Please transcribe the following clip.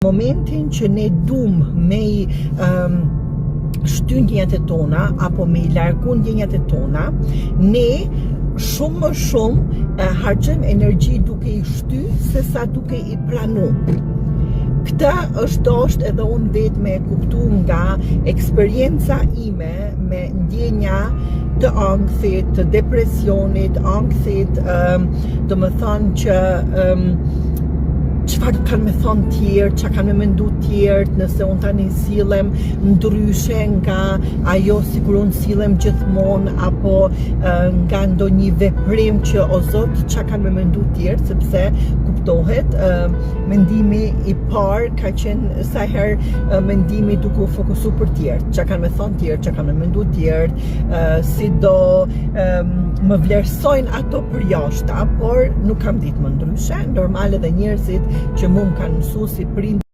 Momentin që ne dum me shty ndjenjat e tona apo me I largu ndjenjat e tona, ne shumë më shumë harxojmë energji duke I shty se sa duke I pranu. Këta është dosht edhe unë vetë me kuptu nga eksperjenca ime me ndjenja të ankthit, të depresionit, ankthit, do më thonë që çfarë kanë me thonë tjerë, çka kanë me mendu tjerë, nëse unë tani sillem ndryshe nga ajo sikur unë sillem gjithmonë apo nga ndonjë veprim që o Zot, çka kanë me mendu tjerë, sepse kuptohet mendimi I parë ka qenë sa herë mendimi duke u fokusu për tjerë, çka kanë me thonë tjerë, çka kanë me mendu tjerë, si do më vlerësojnë ato për jashta, por nuk kam ditë më ndryshe, normal edhe njerëzit që mu më kanë mësu si prind